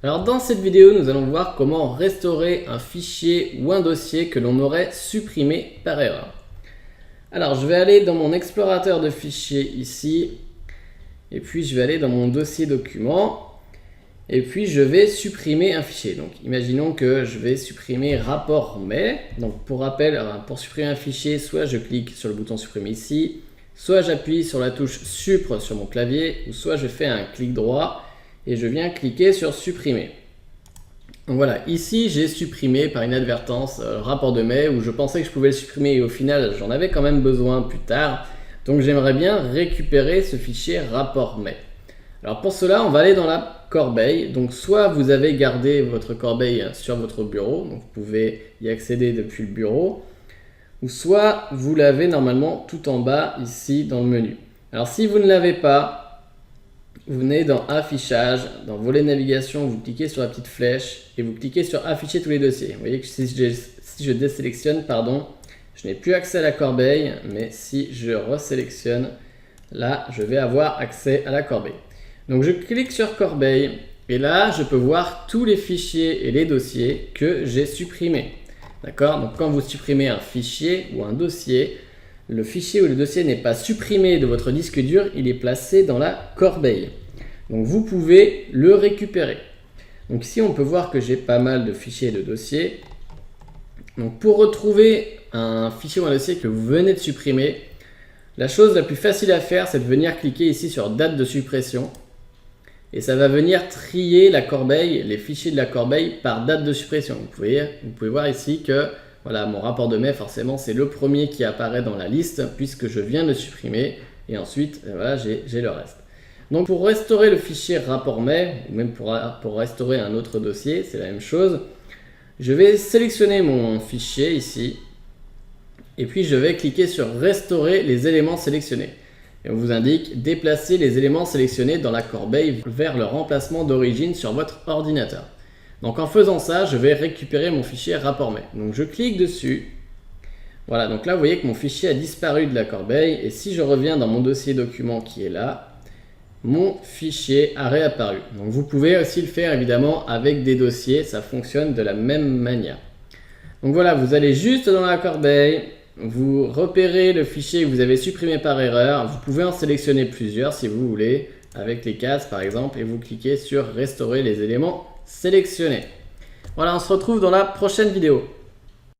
Alors dans cette vidéo, nous allons voir comment restaurer un fichier ou un dossier que l'on aurait supprimé par erreur. Alors je vais aller dans mon explorateur de fichiers ici, et puis je vais aller dans mon dossier document, et puis je vais supprimer un fichier. Donc imaginons que je vais supprimer rapport mai. Donc pour rappel, pour supprimer un fichier, soit je clique sur le bouton supprimer ici, soit j'appuie sur la touche Supr sur mon clavier, ou soit je fais un clic droit et je viens cliquer sur supprimer. Donc voilà, ici j'ai supprimé par inadvertance le rapport de mai où je pensais que je pouvais le supprimer et au final j'en avais quand même besoin plus tard. Donc j'aimerais bien récupérer ce fichier rapport mai. Alors pour cela, on va aller dans la corbeille. Donc soit vous avez gardé votre corbeille sur votre bureau, donc vous pouvez y accéder depuis le bureau, ou soit vous l'avez normalement tout en bas ici dans le menu. Alors si vous ne l'avez pas, vous venez dans affichage, dans volet navigation, vous cliquez sur la petite flèche et vous cliquez sur afficher tous les dossiers. Vous voyez que si je désélectionne, je n'ai plus accès à la corbeille, mais si je resélectionne, là je vais avoir accès à la corbeille. Donc je clique sur corbeille et là je peux voir tous les fichiers et les dossiers que j'ai supprimés. D'accord? Donc quand vous supprimez un fichier ou un dossier, le fichier ou le dossier n'est pas supprimé de votre disque dur, il est placé dans la corbeille. Donc vous pouvez le récupérer. Donc ici on peut voir que j'ai pas mal de fichiers et de dossiers. Donc pour retrouver un fichier ou un dossier que vous venez de supprimer, la chose la plus facile à faire, c'est de venir cliquer ici sur date de suppression. Et ça va venir trier la corbeille, les fichiers de la corbeille par date de suppression. Vous pouvez voir ici que voilà, mon rapport de mai, forcément, c'est le premier qui apparaît dans la liste puisque je viens de le supprimer. Et ensuite, voilà, j'ai le reste. Donc pour restaurer le fichier rapport mai, ou même pour restaurer un autre dossier, c'est la même chose. Je vais sélectionner mon fichier ici. Et puis je vais cliquer sur restaurer les éléments sélectionnés. Et on vous indique déplacer les éléments sélectionnés dans la corbeille vers leur emplacement d'origine sur votre ordinateur. Donc en faisant ça, je vais récupérer mon fichier rapport mai. Donc je clique dessus. Voilà, donc là vous voyez que mon fichier a disparu de la corbeille. Et si je reviens dans mon dossier document qui est là, mon fichier a réapparu. Donc vous pouvez aussi le faire évidemment avec des dossiers, ça fonctionne de la même manière. Donc voilà, vous allez juste dans la corbeille, vous repérez le fichier que vous avez supprimé par erreur. Vous pouvez en sélectionner plusieurs si vous voulez, avec les cases par exemple, et vous cliquez sur restaurer les éléments sélectionnés. Voilà, on se retrouve dans la prochaine vidéo.